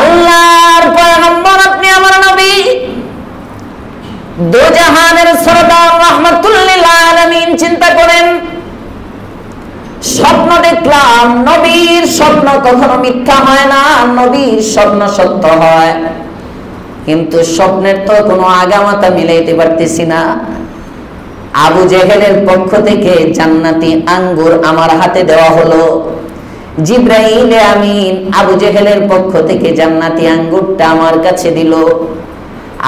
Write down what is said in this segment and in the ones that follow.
আল্লাহর পয়গম্বর, আপনি আমার নবী, দো জাহানের সরদার, রাহমাতুল লিল আলামিন। চিন্তা করেন, স্বপ্ন দেখলাম। নবীর স্বপ্ন কখনো মিথ্যা হয় না, নবীর স্বপ্ন সত্য হয়। কিন্তু স্বপ্নের তো কোনো আগামাতা মিলাইতে পারতেছি না। আবু জেহেলের পক্ষ থেকে জান্নাতি আঙ্গুর আমার হাতে দেওয়া হলো। জিবরাইল আমিন আবু জেহেলের পক্ষ থেকে জান্নাতি আঙ্গুরটা আমার কাছে দিল।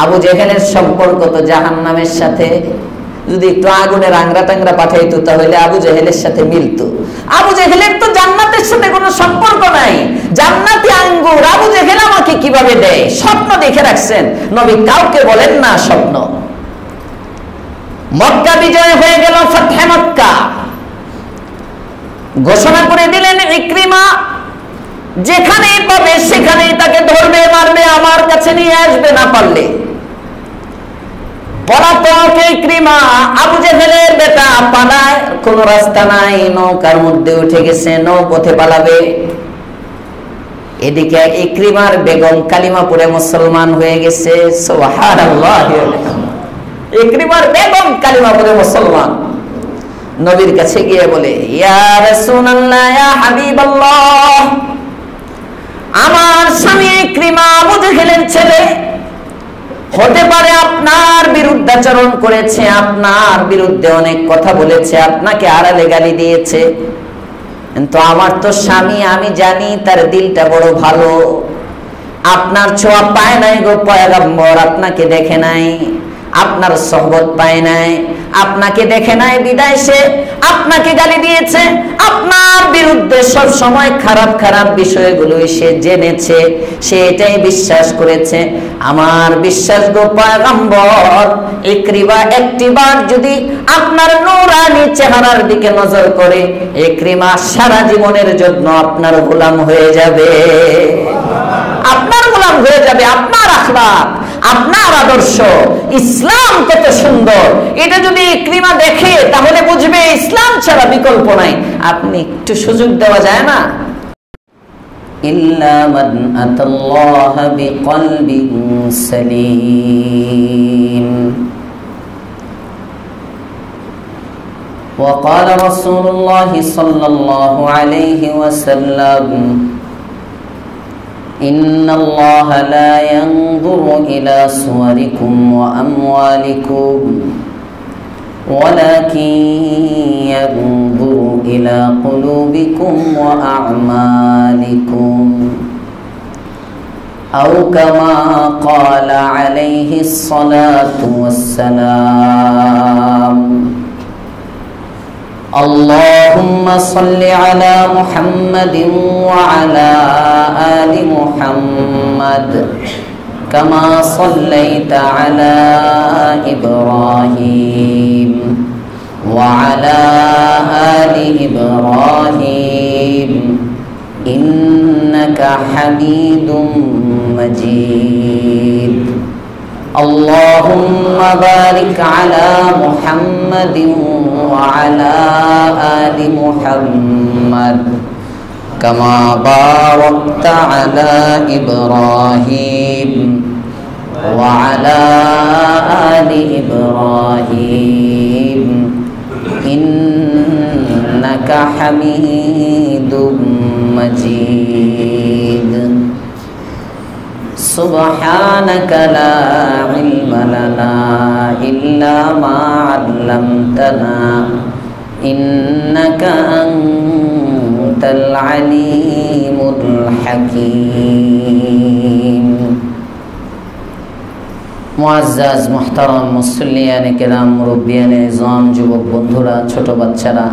আবু জেহেলের সম্পর্ক তো জাহান্নামের সাথে। যদি একটু আগুনের আংরা টাংরা পাঠাইতো তাহলে আবু জেহেলের সাথে মিলতো। আবু জেহেলের তো জান্নাতের সাথে কোনো সম্পর্ক নাই। জান্নাতি আঙ্গুর আবু জেহেল আমাকে কিভাবে দেয়? স্বপ্ন দেখে রাখছেন, নবী কাউকে বলেন না স্বপ্ন। মক্কা বিজয় হয়ে গেল, ফাতহে মক্কা ঘোষণা করে দিলেন, ইকরিমা যেখানেই পাবে সেখানেই তাকে ধরবে, মারবে, আমার কাছে নিয়ে আসবে, না পারলে পলাতক ইকরিমা। আবু জেহেলের বেটা পালায়, কোনো রাস্তা নাই, নৌকার মধ্যে উঠে গেছে, নৌপথে পালাবে। এদিকে ইকরিমার বেগম কালিমা পড়ে মুসলমান হয়ে গেছে। সুবহানাল্লাহ। ইকরিমার বেগম কালিমা পড়ে মুসলমান। নবীর কাছে গিয়ে বলে, ইয়া রাসূলুল্লাহ, ইয়া হাবিবাল্লাহ, আমার স্বামী ইকরিমা আবু জেহেলের ছেলে, হতে পারে আপনার বিরুদ্ধাচরণ করেছে, আপনার বিরুদ্ধে অনেক কথা বলেছে, আপনাকে আড়ালে গালি দিয়েছে, কিন্তু আমার তো স্বামী, আমি জানি তার দিলটা বড় ভালো। আপনার ছোঁয়া পায় নাই গো পয়গম্বর, আপনাকে দেখে নাই, আপনার সোহবত পায় নাই, আপনাকে দেখে নাই, বিদায় সে আপনাকে গালি দিয়েছে। আপনার বিরুদ্ধে সব সময় খারাপ খারাপ বিষয়গুলোই সে জেনেছে, সে এটাই বিশ্বাস করেছে। আমার বিশ্বাস গো পয়গম্বর, ইকরিমা একটিবার যদি আপনার নূরানি চেহারার দিকে নজর করে, ইকরিমা সারা জীবনের জন্য আপনার গোলাম হয়ে যাবে, আপনার গোলাম হয়ে যাবে। আপনার আখলাক, আপনার আদর্শ, ইসলাম কত সুন্দর, এটা যদি ইকরিমা দেখে তাহলে বুঝবে ইসলাম ছাড়া বিকল্প নাই। আপনি একটু সুযোগ দেওয়া যায় না? ইল্লা মান আতাল্লাহ বিকলবিন সালিম। وقال رسول الله صلى الله عليه وسلم إن الله لا ينظر إلى صوركم وأموالكم ولكن ينظر إلى قلوبكم وأعمالكم أو كما قال عليه الصلاة والسلام اللهم صل على محمد وعلى آل محمد كما صليت على إبراهيم وعلى آل إبراهيم إنك حميد مجيد اللهم بارك على محمد وعلى آل محمد كما باركت على إبراهيم وعلى آل إبراهيم إنك حميد مجيد سبحانك لا علم لنا إلا ما علمتنا إنك أنت العليم الحكيم মুআজ্জাজ মুহতারাম মুসল্লিয়ানে কেরাম, মুরব্বিয়ানে ইজম, যুবক বন্ধুরা, ছোট বাচ্চারা,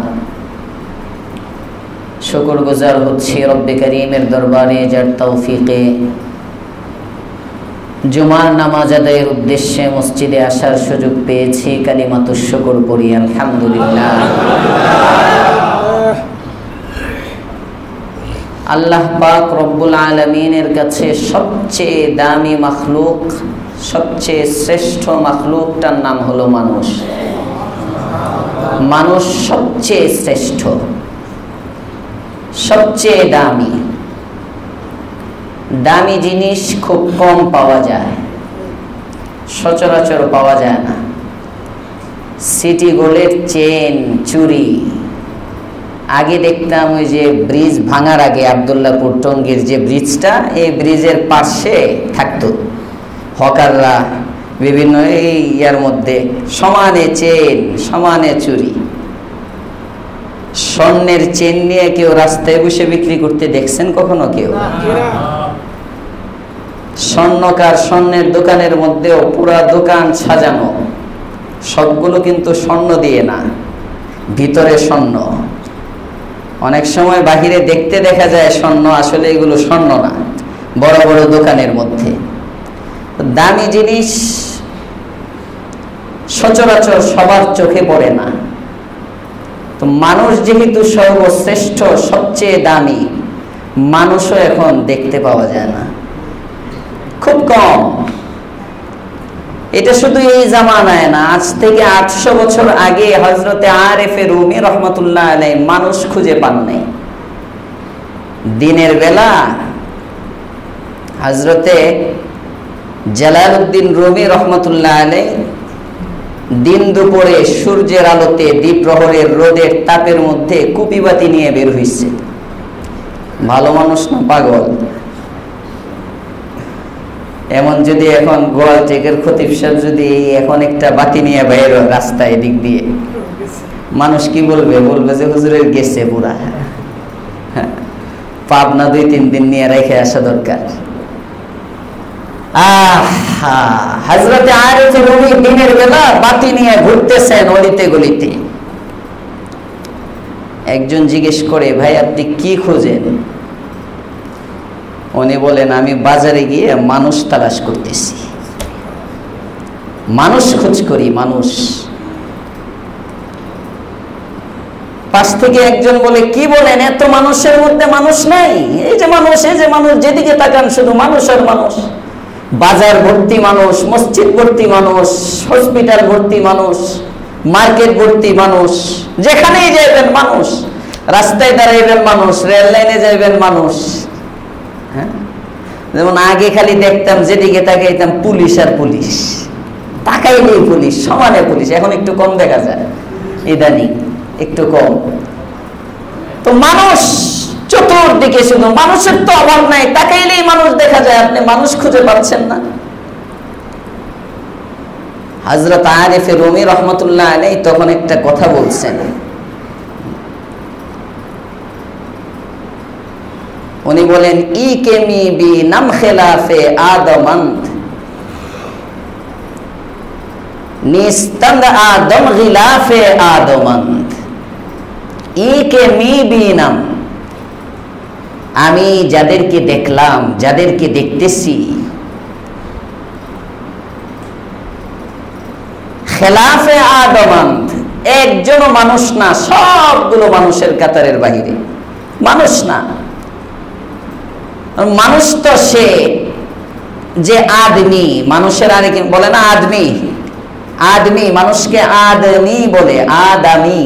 শুকরগুজার হচ্ছি রব্বে করিমের দরবারে যার তৌফিকে জুমার নামাজ আদায়ের উদ্দেশ্যে মসজিদে আসার সুযোগ পেয়েছি। কালিমাতুশ শুকর পড়ি আলহামদুলিল্লাহ। আল্লাহ পাক রব্বুল আলামিনের কাছে সবচেয়ে দামি মাখলুক, সবচেয়ে শ্রেষ্ঠ মাখলুকটার নাম হলো মানুষ। মানুষ সবচেয়ে শ্রেষ্ঠ, সবচেয়ে দামি। দামি জিনিস খুব কম পাওয়া যায়, সচরাচর পাওয়া যায় না। সিটি গোল্ডের চেন, চুরি আগে দেখতাম ওই যে ব্রিজ ভাঙার আগে আবদুল্লাহপুর টঙ্গীর যে ব্রিজটা, এই ব্রিজের পাশে থাকতো হকাররা বিভিন্ন এই ইয়ার মধ্যে সমানে চেন, সমানে চুরি। স্বর্ণের চেন নিয়ে কেউ রাস্তায় বসে বিক্রি করতে দেখছেন কখনো কেউ? স্বর্ণকার স্বর্ণের দোকানের মধ্যেও পুরা দোকান সাজানো, সবগুলো কিন্তু স্বর্ণ দিয়ে না, ভিতরে স্বর্ণ। অনেক সময় বাহিরে দেখতে দেখা যায় স্বর্ণ, আসলে এগুলো স্বর্ণ না, বড় বড় দোকানের মধ্যে। দামি জিনিস সচরাচর সবার চোখে পড়ে না। তো মানুষ যেহেতু সর্বশ্রেষ্ঠ, সবচেয়ে দামি, মানুষও এখন দেখতে পাওয়া যায় না, খুব কম। এটা শুধু এই জামানায় না, আজ থেকে 800 বছর আগে হযরতে আরেফে রুমি রহমতুল্লাহ আলাইহি মানুষ খুঁজে পান নাই। দিনের বেলা হযরতে জালালউদ্দিন রুমি রহমতুল্লাহ আলাইহি দিন দুপুরে সূর্যের আলোতে, দ্বীপ্রহরের রোদের তাপের মধ্যে কুপিবাতি নিয়ে বের হইছে। ভালো মানুষ না পাগল? এমন যদি এখন গোয়াল টেকের খতিব সাহেব যদি এখন একটা বাতি নিয়ে বাইর রাস্তায় দিক দিয়ে, মানুষ কি বলবে? বলবে যে হুজুরের গেছে পুরা, পাবনা 2-3 দিন নিয়ে রেখে আসা দরকার। হযরতে আরিফ রুমি দিনের বেলা বাতি নিয়ে ঘুরতেছেন অলিতে গলিতে। একজন জিজ্ঞেস করে, ভাই আপনি কি খোঁজেন? উনি বলেন, আমি বাজারে গিয়ে মানুষ তালাশ করতেছি, মানুষ খোঁজ করি, মানুষ। পাশ থেকে একজন বলে, কি বলেন, এত মানুষের মধ্যে মানুষ নাই? এই যে মানুষ, এই যে মানুষ, যেদিকে তাকান শুধু মানুষ আর মানুষ। বাজার ভর্তি মানুষ, মসজিদ ভর্তি মানুষ, হসপিটাল ভর্তি মানুষ, মার্কেট ভর্তি মানুষ, যেখানেই যাইবেন মানুষ, রাস্তায় দাঁড়াইবেন মানুষ, রেল লাইনে যাইবেন মানুষ। হ্যাঁ, যেমন আগে খালি দেখতাম যেদিকে তাকাইতাম পুলিশ আর পুলিশ, তাকাইলেই পুলিশ, সমানে পুলিশ। এখন একটু কম দেখা যায়, ইদানিং একটু কম। তো মানুষ চতুর্দিকে, শুধু মানুষের তো অভাব নাই, তাকাইলেই মানুষ দেখা যায়। আপনি মানুষ খুঁজে পাচ্ছেন না। হযরত আরিফ রুমি রহমতুল্লাহ আলাইহি তখন একটা কথা বলছেন। উনি বলেন, ই কেমি বি নাম খেলাফে আদমন্ত নিস্তন্দ আদম গিলাফে আদমন্ত। ই কেমি বি নাম, আমি যাদেরকে দেখলাম, যাদেরকে দেখতেছি, খেলাফে আদমন্ত, একজনও মানুষ না, সবগুলো মানুষের কাতারের বাহিরে, মানুষ না। মানুষ তো সে যে আদমি, মানুষের আরেক বলে না আদমি, আদমি, মানুষকে আদমি বলে, আদামি।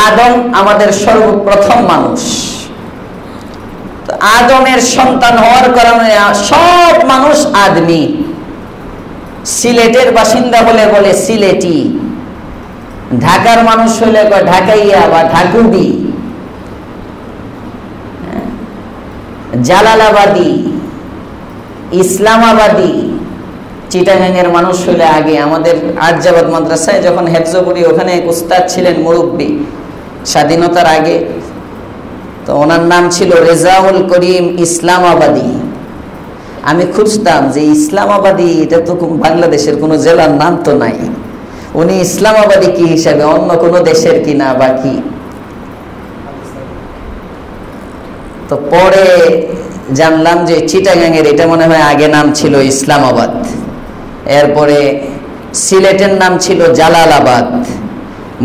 আদম আমাদের সর্বপ্রথম মানুষ। আদমের সন্তান হওয়ার কারণে সব মানুষ আদমি। সিলেটের বাসিন্দা হলে বলে সিলেটি, ঢাকার মানুষ হলে ঢাকাইয়া বা ঢাকুবি, জালালাবাদী, ইসলামাবাদী। চিটাগাংয়ের মানুষ হলে, আগে আমাদের আরজাবাদ মাদ্রাসায় যখন হেফজ করি, ওখানে এক উস্তাদ ছিলেন মুরব্বী, স্বাধীনতার আগে। তো ওনার নাম ছিল রেজাউল করিম ইসলামাবাদী। আমি খুঁজতাম যে ইসলামাবাদী, এটা তো বাংলাদেশের কোনো জেলার নাম তো নাই। উনি ইসলামাবাদী কি হিসাবে, অন্য কোনো দেশের কিনা বা কি? তো পরে জানলাম যে চিটাগাংয়ের এটা মনে হয় আগে নাম ছিল ইসলামাবাদ, এরপরে সিলেটের নাম ছিল জালালাবাদ,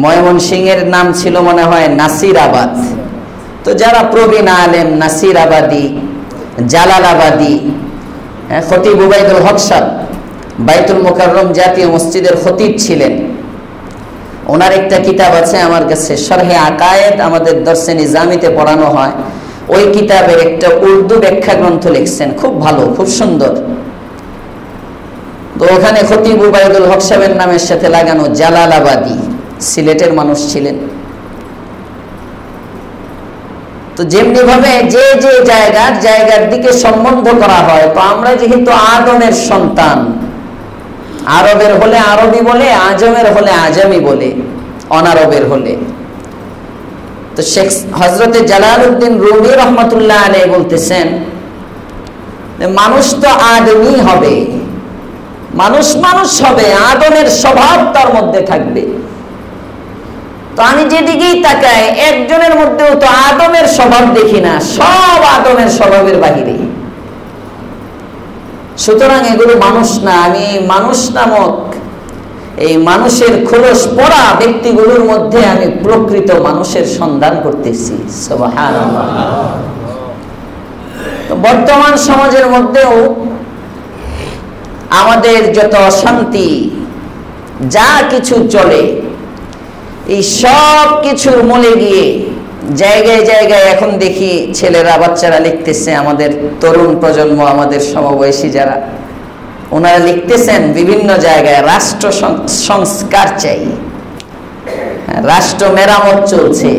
ময়মনসিংহের নাম ছিল মনে হয় নাসিরাবাদ। তো যারা প্রবীণ আলেম, নাসিরাবাদী, জালালাবাদী, খতিব উবাইদুল হক সাহেব বাইতুল মুকাররম জাতীয় মসজিদের খতিব ছিলেন। ওনার একটা কিতাব আছে আমার কাছে, শরহে আকায়েদ, আমাদের দর্সে নিজামিতে পড়ানো হয়। ওই কিতাবের একটা উর্দু ব্যাখ্যা গ্রন্থ লিখছেন, খুব ভালো, খুব সুন্দর। তো ওখানে খতিব উবাইদুল হক সাহেবের নামের সাথে লাগানো জালালাবাদী, সিলেটের মানুষ ছিলেন। তো যেমনি ভাবে যে যে জায়গার দিকে সম্বন্ধ করা হয়, তো আমরা যেহেতু আদমের সন্তান, আরবের হলে আরবি বলে, আজমের হলে আজমি বলে, অনারবের হলে। তো শেখ হযরতে জালালউদ্দিন রুমি রহমাতুল্লাহ আলাইহি বলতেছেন, মানুষ তো আদমি হবে, মানুষ হবে, আদমের স্বভাব তার মধ্যে থাকবে। তো আমি যেদিকেই তাকাই, একজনের মধ্যেও তো আদমের স্বভাব দেখি না, সব আদমের স্বভাবের বাহিরে। সুতরাং এগুলো মানুষ না। আমি মানুষ নামক এই মানুষের খোলস পরা ব্যক্তিগুলোর মধ্যে আমি প্রকৃত মানুষের সন্ধান করতেছি। সুবহানাল্লাহ। বর্তমান সমাজের মধ্যেও আমাদের যত অশান্তি, যা কিছু চলে, এই সব কিছুর মূলে গিয়ে জায়গায় জায়গায় এখন দেখি ছেলেরা, বাচ্চারা লিখতেছে, আমাদের তরুণ প্রজন্ম, আমাদের সমবয়সী যারা, ওনারা লিখতেছেন বিভিন্ন জায়গায় রাষ্ট্র সংস্কার চাই, রাষ্ট্র মেরামত চলছে,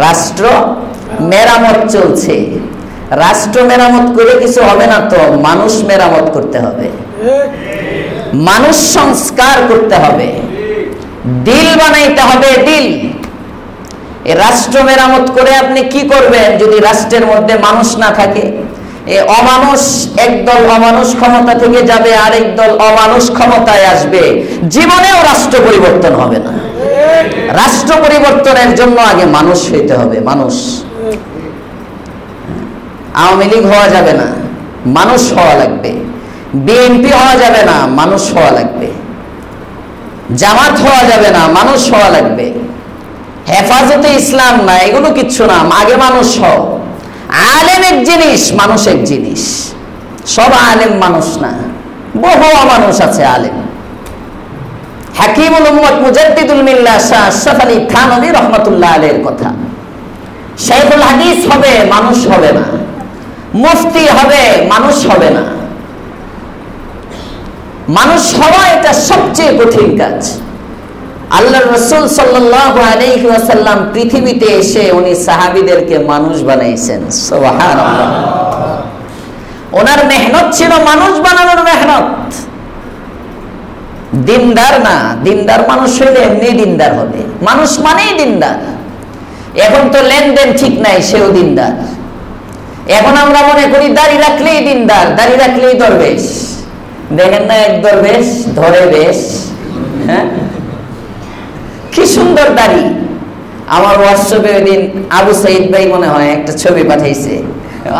রাষ্ট্র মেরামত চলছে। রাষ্ট্র মেরামত করে কিছু হবে না, তো মানুষ মেরামত করতে হবে, মানুষ সংস্কার করতে হবে, দিল বানাইতে হবে, দিল। এই রাষ্ট্র মেরামত করে আপনি কি করবেন যদি রাষ্ট্রের মধ্যে মানুষ না থাকে? এই অমানুষ, একদল অমানুষ ক্ষমতা থেকে যাবে, আরেক দল অমানুষ ক্ষমতায় আসবে, জীবনেও রাষ্ট্র পরিবর্তন হবে না। রাষ্ট্র পরিবর্তনের জন্য আগে মানুষ হইতে হবে, মানুষ। আওয়ামী লীগ হওয়া যাবে না, মানুষ হওয়া লাগবে। বিএনপি হওয়া যাবে না, মানুষ হওয়া লাগবে। জামাত হওয়া যাবে না, মানুষ হওয়া লাগবে। হেফাজতে ইসলাম না, এগুলো কিচ্ছু না, আগে মানুষ হও। আলেম এক জিনিস, মানুষ এক জিনিস। সব আলেম মানুষ না, বহু অমানুষ আছে আলেম। হাকিমুল উম্মত মুজাদ্দিদুল মিল্লাহ শাহ আশরাফ আলী থানভী রহমাতুল্লাহ আলাইহির কথা, শাইখুল হাদিস হবে, মানুষ হবে না। মুফতি হবে, মানুষ হবে না। মানুষ হওয়া এটা সবচেয়ে কঠিন কাজ। আল্লাহর রাসূল সাল্লাল্লাহু আলাইহি ওয়াসাল্লাম পৃথিবীতে এসে উনি সাহাবীদেরকে মানুষ বানাইছেন। সুবহানাল্লাহ। ওনার মেহনত ছিল মানুষ বানানোর মেহনত, দিনদার না। দিনদার মানুষ হইলে এমনি দিনদার হবে, মানুষ মানেই দিনদার। এখন তো লেনদেন ঠিক নাই, সেও দিনদার। এখন আমরা মনে করি দাড়ি রাখলেই দিনদার, দাড়ি রাখলেই দরবেশ। দেখেন না, এক দরবেশ ধরে বেশ, হ্যাঁ, কি সুন্দর দাড়ি। আমার হোয়াটসঅ্যাপে ওই দিন আবু সাইদ ভাই মনে হয় একটা ছবি পাঠাইছে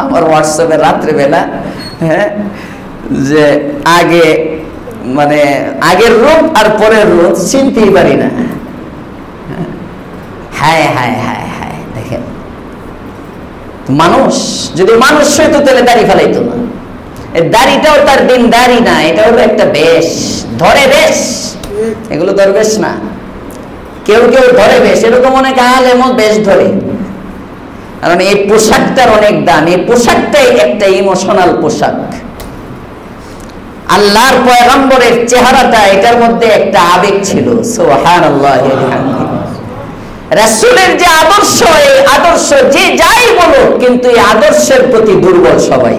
আমার হোয়াটসঅ্যাপে রাত্রেবেলা, হ্যাঁ, যে আগে মানে আগের রূপ আর পরের রূপ চিনতেই পারি না। হায় হায় হায় হায়, দেখেন মানুষ যদি মানুষ হইতো তাহলে দাড়ি ফেলাইতো না। দাড়িটাও তার দিন দাড়ি না, এটা হলো একটা বেশ, ধরে বেশ। এগুলো দরবেশ না। কেউ কেউ ধরে বেশ, এরকম অনেক আলেমও বেশ ধরে, কারণ এই পোশাকটার অনেক দাম। এই পোশাকটাই একটা ইমোশনাল পোশাক। আল্লাহর পয়গম্বরের চেহারাটা, এটার মধ্যে একটা আবেগ ছিল। সুবহানাল্লাহ। রাসূলের যে আদর্শ, এই আদর্শ যে যাই বলুক, কিন্তু এই আদর্শের প্রতি দুর্বল সবাই,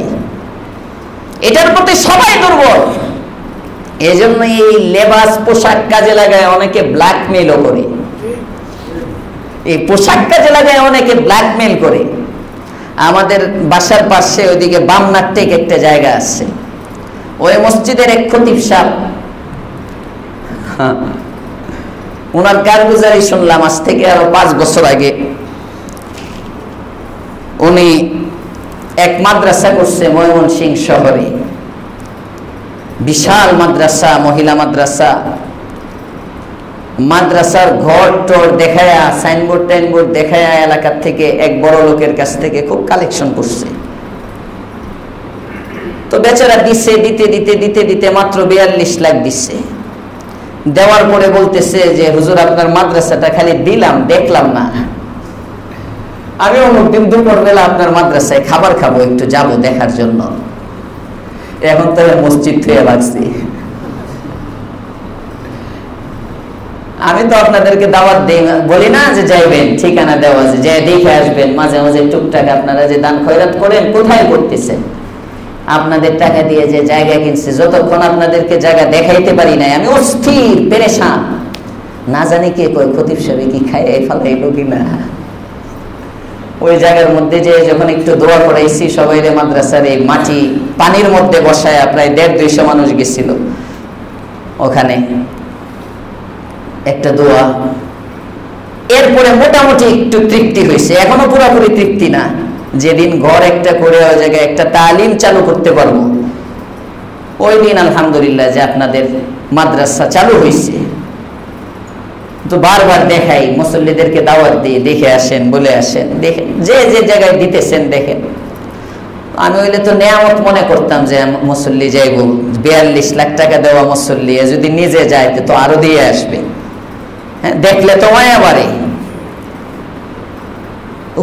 এটার প্রতি সবাই দুর্বল। এজন্য এই লেবাস পোশাক কাজে লাগায় অনেকে ব্ল্যাকমেইলও করে। এই পোশাক কাজে লাগায় অনেকে ব্ল্যাকমেইল করে। আমাদের বাসার পাশে ওইদিকে বামনাট্টেক একটা জায়গা আছে, ওই মসজিদের এক খতিব সাহেব, ওনার কারগুজারি শুনলাম আজ থেকে আরো 5 বছর আগে। উনি এক মাদ্রাসা করছে ময়মনসিংহ শহরে, বিশাল মাদ্রাসা, মহিলা মাদ্রাসা। মাদ্রাসার ঘর টর দেখায়া, সাইনবোর্ড টাইনবোর্ড দেখায়া এলাকার থেকে এক বড় লোকের কাছ থেকে খুব কালেকশন করছে। তো বেচারা দিছে, দিতে দিতে দিতে দিতে মাত্র 42 লাখ দিচ্ছে। দেওয়ার পরে বলতেছে যে হুজুর, আপনার মাদ্রাসাটা খালি দিলাম, দেখলাম না। আমি অমুক দিন দুপুরবেলা আপনার মাদ্রাসায় খাবার খাবো, একটু যাব দেখার জন্য। এখন তো মসজিদ থেকে লাগছি। আমি তো আপনাদেরকে দাওয়াত দিই, বলি না যে যাইবেন, ঠিকানা দেওয়া আছে, যে দেখে আসবেন। মাঝে মাঝে টুকটাক আপনারা যে দান খয়রাত করেন, কোথায় করতেছেন? আপনাদের টাকা দিয়ে যে জায়গা কিনছে, যতক্ষণ আপনাদেরকে জায়গা দেখাইতে পারি নাই আমি অস্থির পেরেশান। না জানি কে কয় খতিব সাহেব কি খায় ফেলাইলো কিনা। ওই জায়গার মধ্যে যে যখন একটু দোয়া করাইছি, সবাই মাদ্রাসার এই মাটি পানির মধ্যে বসায় প্রায় 150-200 মানুষ গেছিল, ওখানে একটা দোয়া। এরপরে মোটামুটি একটু তৃপ্তি হয়েছে, এখনো পুরোপুরি তৃপ্তি না। যেদিন ঘর একটা করে ওই জায়গায় একটা তালিম চালু করতে পারবো, ওই দিন আলহামদুলিল্লাহ যে আপনাদের মাদ্রাসা চালু হয়েছে। তো বারবার দেখাই, মুসল্লিদেরকে দাওয়াত দিয়ে দেখে আসেন, বলে আসেন, দেখেন যে যে জায়গায় দিতেছেন দেখেন। আমি হইলে তো নেয়ামত মনে করতাম যে মুসল্লি যাইব, 42 লাখ টাকা দেওয়া মুসল্লি যদি নিজে যায় তো আরো দিয়ে আসবে। হ্যাঁ, দেখলে তো মায়া বাড়ে।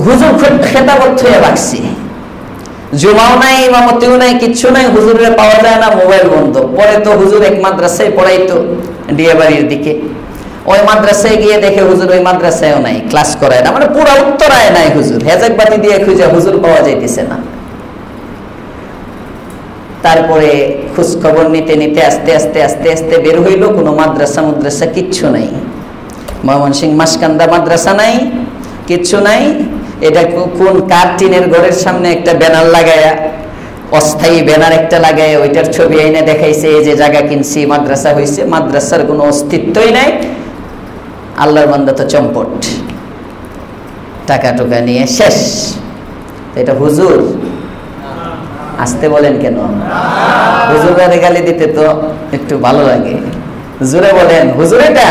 হুজুর খেতাবত হয়ে রাখছি, জুমাও নাই, ইমামতিও নাই, কিচ্ছু নাই, হুজুরের পাওয়া যায় না, মোবাইল বন্ধ। পরে তো হুজুর এক মাদ্রাসায় পড়াইতো ডিয়াবাড়ির দিকে, ওই মাদ্রাসায় গিয়ে দেখে হুজুর ওই মাদ্রাসায়ও নাই, ক্লাস করায় না, মানে পুরা উত্তরায় নাই হুজুর। হেজাক বাতি দিয়ে খুঁজে হুজুর পাওয়া যাইতেছে না। তারপরে খোঁজ খবর নিতে নিতে আস্তে আস্তে আস্তে আস্তে বের হইলো, কোনো মাদ্রাসা কিচ্ছু নাই। ময়মনসিংহ মাসকান্দা মাদ্রাসা নাই, কিচ্ছু নাই। এটা কোন কার টিনের ঘরের সামনে একটা ব্যানার লাগায়া, অস্থায়ী ব্যানার একটা লাগায়, ওইটার ছবি এনে দেখাইছে, এই যে জায়গা কিনছি, মাদ্রাসা হয়েছে। মাদ্রাসার কোনো অস্তিত্বই নাই। আল্লাহর বান্দা তো চম্পট, টাকা টুকা নিয়ে শেষ। এটা হুজুর? আসতে বলেন কেন? হুজুর গালি দিতে তো একটু ভালো লাগে। হুজুরে বলেন, হুজুর এটা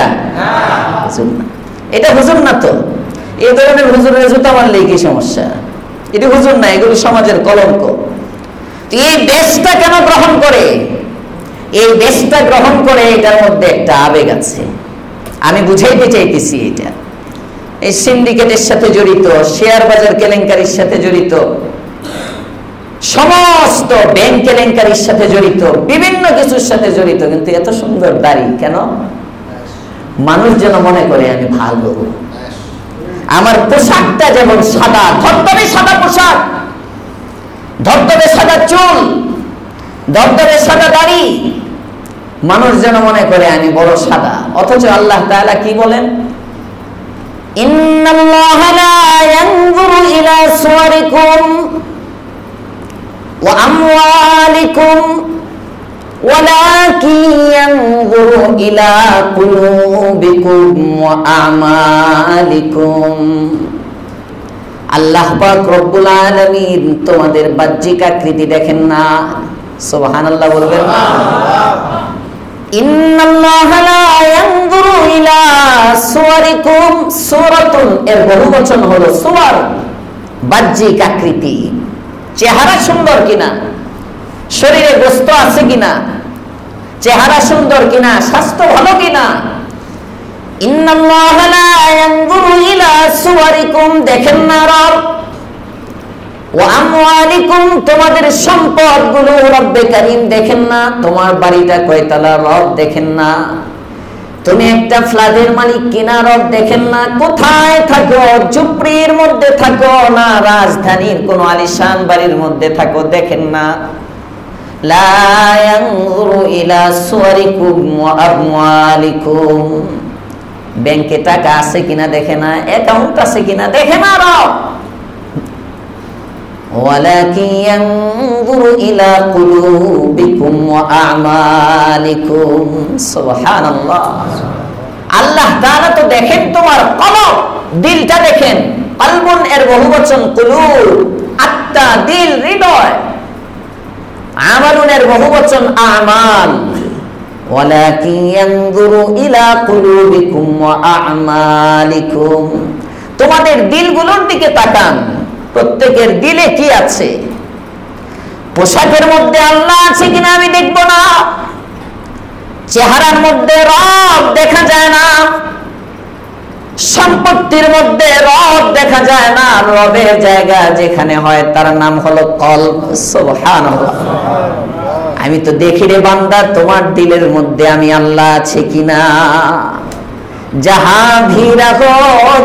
হুজুর না, এটা হুজুর না। তো এই ধরনের হুজুরের জুতা মারলেই কি সমস্যা? এটি হুজুর না, এগুলো সমাজের কলঙ্ক। এই দেশটা কেন গ্রহণ করে? এই দেশটা গ্রহণ করে এটার মধ্যে একটা আবেগ আছে। আমি বুঝাইতে চাইতেছি, এটা এই সিন্ডিকেটের সাথে জড়িত, শেয়ার বাজার কেলেঙ্কারির সাথে জড়িত, সমস্ত ব্যাংক কেলেঙ্কারির সাথে জড়িত, বিভিন্ন কিছুর সাথে জড়িত। কিন্তু এত সুন্দর দাড়ি কেন? মানুষ যেন মনে করে আমি ভালো। আমার পোশাকটা যেমন সাদা, ধবধবে সাদা পোশাক, ধবধবে সাদা চুল, ধবধবে সাদা দাড়ি, মানুষ যেন মনে করে আমি বড় সাদা। অথচ আল্লাহ তাআলা কি বলেন? ইন্নাল্লাহা লা ইয়ানজুরু ইলা সুওয়ারিকুম ওয়া আমওয়ালিকুম ওয়ালাকিন ইয়ানজুরু ইলা কুলুবিকুম ওয়া আমালিকুম। আল্লাহ পাক রব্বুল আলামিন তোমাদের বাহ্যিক আকৃতি দেখেন না। সুবহানাল্লাহ বলবেন না? ইন্নাল্লাহা লা ইয়ানজুরু ইলা সুওয়ারিকুম, সূরাতুন এর বহুবচন হলো সুওয়ার, বাহ্যিক আকৃতি, চেহারা সুন্দর কিনা, শরীরে গোশত আছে কিনা, চেহারা সুন্দর কিনা, স্বাস্থ্য ভালো কিনা। ইন্নাল্লাহা লা ইয়ানজুরু ইলা সুওয়ারিকুম দেখেন না রব, ওয়া আমওয়ালিকুম তোমাদের সম্পদগুলো রব্বে কারীম দেখেন না, তোমার বাড়িটা কয়তলা রব দেখেন না, তুমি একটা ফ্ল্যাটের মালিক কিনা রব দেখেন না, কোথায় থাকো, ঝুপড়ির মধ্যে থাকো না রাজধানীর কোন আলিশান বাড়ির মধ্যে থাকো দেখেন না। লা ইয়ানজুরু ইলা সুওয়ারিকুম ওয়া আমওয়ালিকুম, ব্যাংকে টাকা আছে কিনা দেখে না, অ্যাকাউন্ট আছে কিনা দেখে না রব। ওয়ালাকিন ইয়ানজুরু ইলা কুলুবিকুম ওয়া আমালিকুম। সুবহানাল্লাহ। আল্লাহ তাআলা তো দেখেন তোমার কলব, দিলটা দেখেন। কলবুন এর বহুবচন কুলুব, আত্মা, দিল, হৃদয়। আমালুন এর বহুবচন আমাল। ওয়ালাকিন ইয়ানজুরু ইলা কুলুবিকুম ওয়া আমালিকুম, তোমাদের দিলগুলোর দিকে তাকান, প্রত্যেকের দিলে কি আছে। পোশাকের মধ্যে আল্লাহ আছে কিনা আমি দেখব না, চেহারার মধ্যে রব দেখা যায় না, সম্পত্তির মধ্যে রব দেখা যায় না, রবের জায়গা যেখানে হয় তার নাম হলো কলব। সুবহানাল্লাহ। আমি তো দেখি রে বান্দা তোমার দিলের মধ্যে আমি আল্লাহ আছে কিনা। जहां भी रहो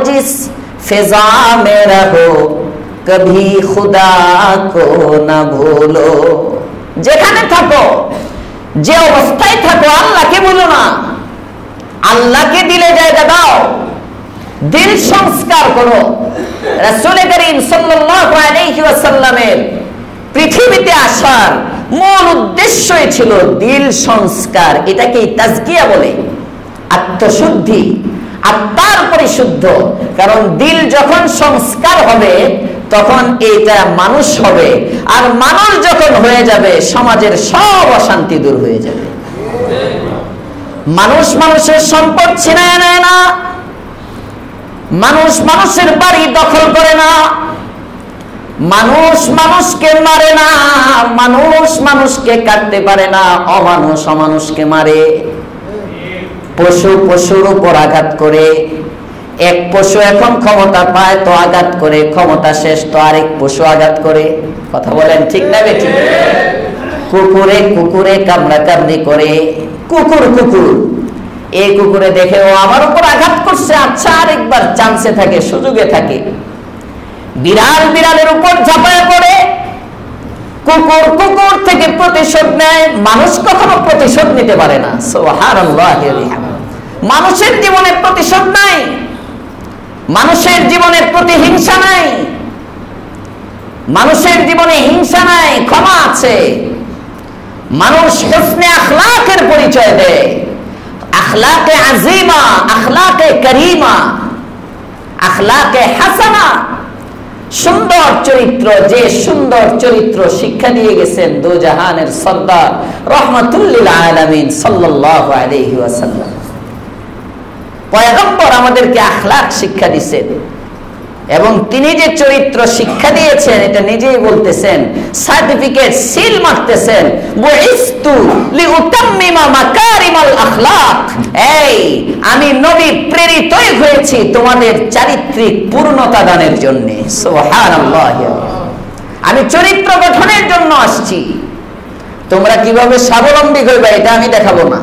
जिस फिजा में रहो कभी खुदा को न भूलो। যেখানে থাকো, যে অবস্থায় থাকো, আল্লাহকে ভুলো না। আল্লাহকে দিলে জায়গা দাও, দিল সংস্কার করো। রাসূল করিম সাল্লাল্লাহু আলাইহি ওয়াসাল্লামের পৃথিবীতে আসার মূল উদ্দেশ্যই ছিল দিল সংস্কার। এটাকে তাজকিয়া বলে, আত্মশুদ্ধি, আত্মার পরিশুদ্ধ। কারণ দিল যখন সংস্কার হবে তখন এটা মানুষ হবে, আর মানুষ যখন হয়ে যাবে সমাজের সব অশান্তি দূর হয়ে যাবে। মানুষ মানুষের সম্পদ ছিনায় নেয় না, মানুষ মানুষের বাড়ি দখল করে না, মানুষ মানুষকে মারে না, মানুষ মানুষকে কাটতে পারে না, অমানুষ অমানুষকে মারে। পশু পশুর উপর আঘাত করে, এক পশু এখন ক্ষমতা পায় তো আঘাত করে, ক্ষমতা শেষ তো আরেক পশু আঘাত করে। কথা বলেন ঠিক না বেঠিক? কুকুরে কুকুরে কামড়া কামড়ি করে, কুকুর কুকুর, এই কুকুরে দেখে ও আমার উপর আঘাত করছে, আচ্ছা আরেকবার চান্সে থাকে, সুযোগে থাকে। বিড়াল বিড়ালের উপর ঝাঁপায় পড়ে, কুকুর কুকুর থেকে প্রতিশোধ নেয়। মানুষ কখনো প্রতিশোধ নিতে পারে না। সুবহানাল্লাহ। মানুষের জীবনে প্রতিশোধ নাই, মানুষের জীবনে প্রতিহিংসা নাই, মানুষের জীবনে হিংসা নাই, ক্ষমা আছে। মানুষ হুসনে আখলাকের পরিচয় দেয়, আখলাকে আজিমা, আখলাকে করিমা, আখলাকে হাসানা, সুন্দর চরিত্র। যে সুন্দর চরিত্র শিক্ষা দিয়ে গেছেন দো জাহানের সর্দার রহমাতুল লিল আলামিন সাল্লাল্লাহু আলাইহি ওয়াসাল্লাম। পয়গম্বর আমাদেরকে আখলাক শিক্ষা দিয়েছেন, এবং তিনি যে চরিত্র শিক্ষা দিয়েছেন এটা নিজেই বলতেছেন, সার্টিফিকেট সিল মারতেছেন, বুইস্তু লিউতাম্মিমা মাকারিমাল আখলাক। এই আমি নবী প্রেরিতই হয়েছি তোমাদের চারিত্রিক পূর্ণতা দানের জন্য। সুবহানাল্লাহ। আমি চরিত্র গঠনের জন্য আসছি। তোমরা কিভাবে স্বাবলম্বী হইবে এটা আমি দেখাবো না,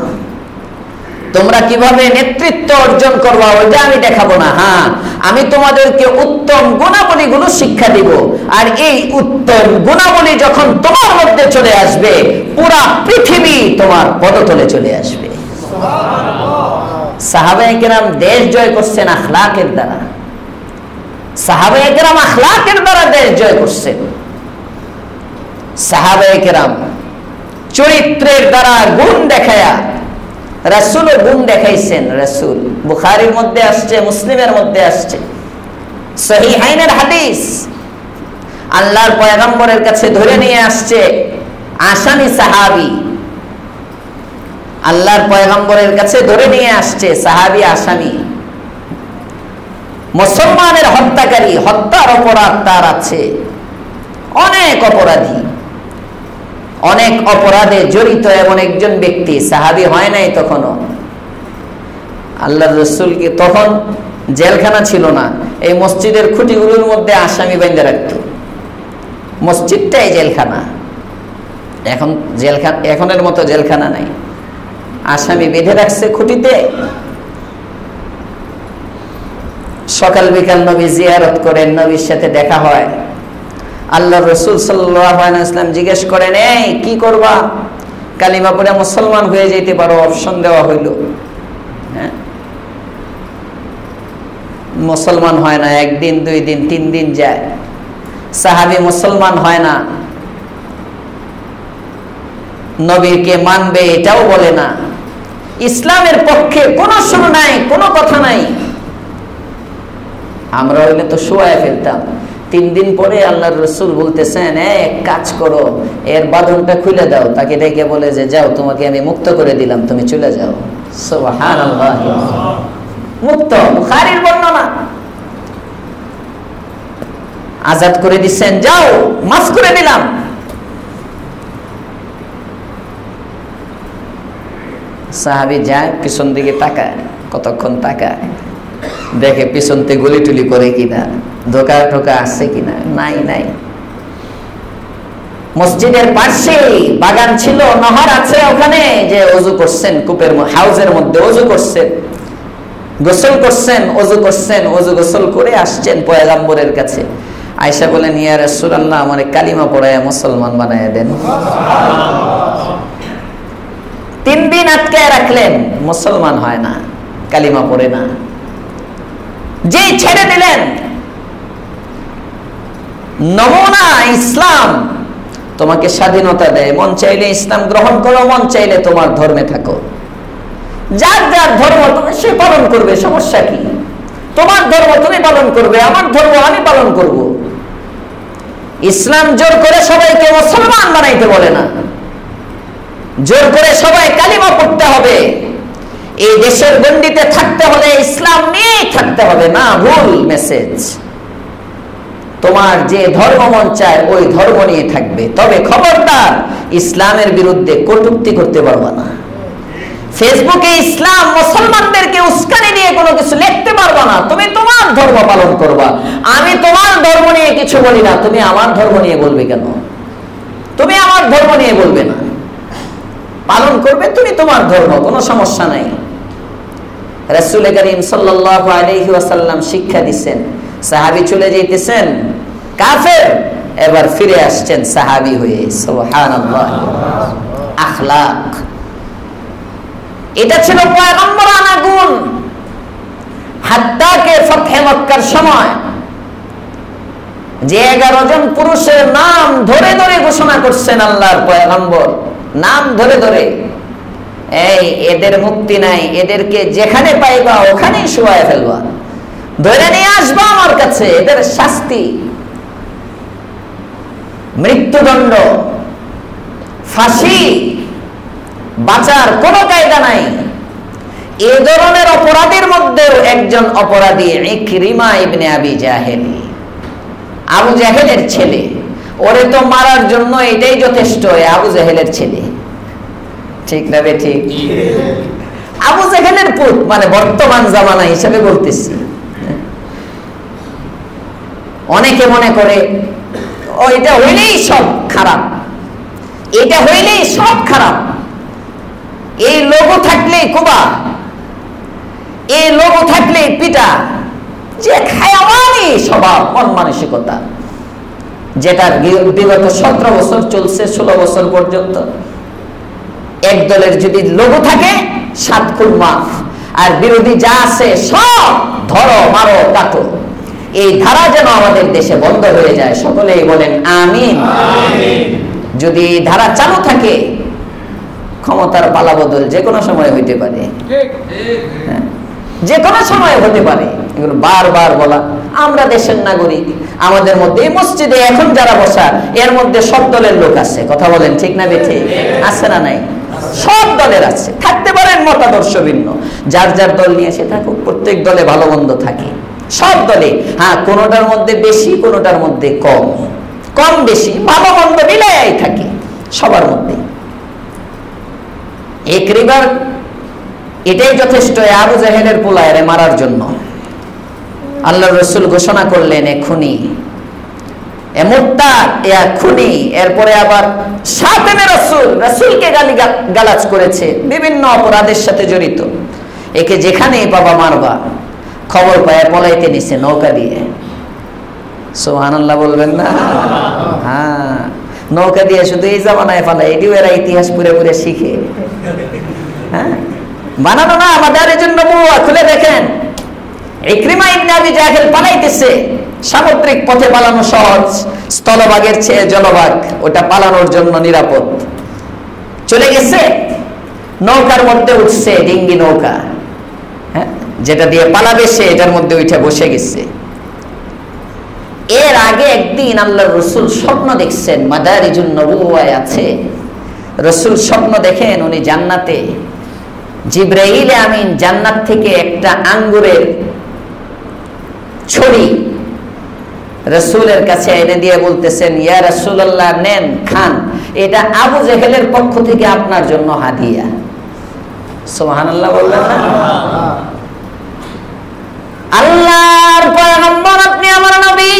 তোমরা কিভাবে নেতৃত্ব অর্জন করবা ওইটা আমি দেখাবো না। হ্যাঁ, আমি তোমাদেরকে উত্তম গুণাবলীগুলো শিক্ষা দিব, আর এই উত্তম গুণাবলী যখন তোমার মধ্যে চলে আসবে পুরা পৃথিবী তোমার পদতলে চলে আসবে। সাহাবায়ে কেরাম দেশ জয় করছেন আখলাকের দ্বারা, সাহাবায়ে কেরাম আখলাকের দ্বারা দেশ জয় করছেন। সাহাবায়ে কেরাম চরিত্রের দ্বারা গুণ দেখায়া রাসূলের গুণ দেখাইছেন। রাসূল বুখারীর মধ্যে আসছে, মুসলিমের মধ্যে আসছে, সহিহাইনের হাদিস। আল্লাহর পয়গম্বরের কাছে ধরে নিয়ে আসছে আসামি সাহাবী, আল্লাহর পয়গম্বরের কাছে ধরে নিয়ে আসছে সাহাবী আসামি, মুসলমানের হত্যাকারী, হত্যার অপরাধ তার আছে, অনেক অপরাধী, অনেক অপরাধে জড়িত এমন একজন ব্যক্তি। সাহাবী হয় নাই তখনও। আল্লাহর রাসূলকে তখন জেলখানা ছিল না, এই মসজিদের খুঁটিগুলোর মধ্যে আসামি বেঁধে রাখত। মসজিদটাই জেলখানা, এখন জেলখানা, এখনের মতো জেলখানা নাই। আসামি বেঁধে রাখছে খুঁটিতে। সকাল বিকাল নবী জিয়ারত করেন, নবীর সাথে দেখা হয়। আল্লাহর রাসূল সাল্লাল্লাহু আলাইহি ওয়াসাল্লাম জিজ্ঞেস করেন, এই কি করবা? কালিমা পড়ে মুসলমান হয়ে যেতে পারো, অপশন দেওয়া হইল। হ্যাঁ, মুসলমান হয় না, একদিন দুই দিন তিন দিন যায়, সাহাবী মুসলমান হয় না, নবীকে মানবে এটাও বলে না, ইসলামের পক্ষে কোনো শুরু নাই, কোনো কথা নাই। আমরা হইলে তো শুয়ায় ফেলতাম। 3 দিন পরে আল্লাহর রাসূল বলতেছেন, এক কাজ করো, এর বাঁধনটা খুলে দাও। তাকে ডেকে বলে যে যাও, তোমাকে আমি মুক্ত করে দিলাম, তুমি চলে যাও। সুবহানাল্লাহ। মুক্ত, বুখারীর বর্ণনা। আজাদ করে দিচ্ছেন, যাও, মাফ করে দিলাম। সাহাবী যায়, পিছন দিকে তাকায়, কতক্ষণ তাকায়, দেখে পিছনতে গুলি টুলি করে কিনা, ধোকা টোকা আসছে কিনা। নাই নাই। মসজিদের পাশে বাগান ছিল, নহর আছে ওখানে, যে ওযু করছেন কূপের হাউজের মধ্যে ওযু করছেন, গোসল করছেন, ওযু করছেন, ওযু গোসল করে আসছেন পয়গম্বরের কাছে। আয়েশা বলেন, ইয়া রাসূলুল্লাহ, আমারে কালিমা পড়ায়া মুসলমান বানায়া দেন। 3 দিন আটকায় রাখলেন, মুসলমান হয় না, কালিমা পড়ে না। যেই ছেড়ে দিলেন, নমুনা ইসলাম তোমাকে স্বাধীনতা দেয়, মন চাইলে ইসলাম গ্রহণ করো, মন চাইলে তোমার ধর্মে থাকো। যার যার ধর্ম সে পালন করবে, সমস্যা কি? তোমার ধর্ম তুমি পালন করবে, আমার ধর্ম আমি পালন করব। ইসলাম জোর করে সবাইকে মুসলমান বানাইতে বলে না, জোর করে সবাই কালিমা পড়তে হবে। এই দেশের গণ্ডিতে থাকতে হলে ইসলাম নিয়েই থাকতে হবে না, ভুল মেসেজ। তোমার যে ধর্ম মন চায় ওই ধর্ম নিয়ে থাকবে, তবে খবরদার ইসলামের বিরুদ্ধে কটূক্তি করতে পারবা না। ফেসবুকে ইসলাম মুসলমানদেরকে উস্কানি দিয়ে কোনো কিছু লিখতে পারবা না। তুমি তোমার ধর্ম পালন করবা, আমি তোমার ধর্ম নিয়ে কিছু বলি না, তুমি আমার ধর্ম নিয়ে বলবে কেন? তুমি আমার ধর্ম নিয়ে বলবে না, পালন করবে তুমি তোমার ধর্ম, কোনো সমস্যা নাই। রাসূল করিম সাল্লাল্লাহু আলাইহি ওয়াসাল্লাম শিক্ষা দিচ্ছেন, সাহাবী চলে যাইতেছেন কাফের, এবার ফিরে আসছেন সাহাবী হয়ে। সুবহানাল্লাহ, আখলাক, এটা ছিল পয়গম্বরানা গুণ। হাত্তাকে ফতহে মক্কার সময় যে 11 জন পুরুষের নাম ধরে ধরে ঘোষণা করছেন আল্লাহর পয়গম্বর, নাম ধরে ধরে, এই এদের মুক্তি নাই, এদেরকে যেখানে পাইবা ওখানেই শুয়ায় ফেলবা, ধরে নিয়ে আসবা আমার কাছে, এদের শাস্তি মৃত্যুদণ্ড, ফাঁসি, বাঁচার কোনো কায়দা নাই। এই ধরনের অপরাধীর মধ্যেও একজন অপরাধী ইকরিমা ইবনে আবি জাহেল, আবু জাহেলের ছেলে। ওরে তো মারার জন্য এটাই যথেষ্ট, আবু জাহেলের ছেলে, ঠিক না বে ঠিক? আবু জাহেলের পুত, মানে বর্তমান জামানা হিসেবে বলতেছি। অনেকে মনে করে ও এটা হইলেই সব খারাপ, এটা হইলেই সব খারাপ, এই লোগো থাকলেই কোবা, এই লোগো থাকলেই পিটা, যে খায়ামানি স্বভাব, মন মানসিকতা, যেটা বিগত 17 বছর চলছে, 16 বছর পর্যন্ত। এক দলের যদি লোগো থাকে 7 খুন মাফ, আর বিরোধী যা আছে সব ধরো মারো কাটো। এই ধারা যেন আমাদের দেশে বন্ধ হয়ে যায়, সকলেই বলেন আমিন। যদি এই ধারা চালু থাকে, ক্ষমতার পালাবদল যে কোনো সময় হইতে পারে, যে কোনো সময় হতে পারে। এগুলো বারবার বলা, আমরা দেশের নাগরিক, আমাদের মধ্যে এই মসজিদে এখন যারা বসা, এর মধ্যে সব দলের লোক আছে, কথা বলেন ঠিক না বেঠে? আছে না নাই? সব দলের আছে, থাকতে পারেন মতাদর্শ ভিন্ন, যার যার দল নিয়ে সে থাকুক, প্রত্যেক দলে ভালো মন্দ থাকে, সব দলে। হ্যাঁ, কোনোটার মধ্যে বেশি, কোনোটার মধ্যে কম, কম বেশি ভালো মন্দ মিলাই থাকে সবার মধ্যে। ইকরিমার এটাই যথেষ্ট আবু জাহেলের পোলায়রে মারার জন্য। আল্লাহর রাসূল ঘোষণা করলেন, এ খুনি, এ মুরতাদ, এ খুনি। এরপরে আবার শাতিমে রাসূল, রাসূলকে গালাজ করেছে, বিভিন্ন অপরাধের সাথে জড়িত, একে যেখানেই পাবা মারবা। খবর পায় পলাইতে নিছে নৌকা দিয়ে। সুবহানাল্লাহ বলবেন না? হ্যাঁ, নৌকা দিয়ে শুধু এই জামানায় পালায়, এটিও এরা ইতিহাস পুরে পুরে শিখে। হ্যাঁ, বানানো না, আমাদের এই জন্য খুলে দেখেন, ইকরিমা ইবনে আবি জাহেল পালাইতেছে। সামুদ্রিক পথে পালানো সহজ, স্থলভাগের চেয়ে জলভাগ ওটা পালানোর জন্য নিরাপদ। চলে গেছে, নৌকার মধ্যে উঠছে, ডিঙ্গি নৌকা, হ্যাঁ, যেটা দিয়ে পালাবে সে এটার মধ্যে উঠে বসে গেছে। এর আগে একদিন আল্লাহর রাসূল স্বপ্ন দেখছেন, মাদারিজুন নবুওয়ায় আছে, রাসূল স্বপ্ন দেখেন উনি জান্নাতে, জিবরাইল আমিন জান্নাত থেকে একটা আঙ্গুরের ছড়ি রাসূলের কাছে এনে দিয়ে বলতেছেন, ইয়া রাসূলুল্লাহ, নেন খান, এটা আবু জাহেলের পক্ষ থেকে আপনার জন্য হাদিয়া। সুবহানাল্লাহ বললেন না? আল্লাহর পয়গম্বর আপনি আমার নবী,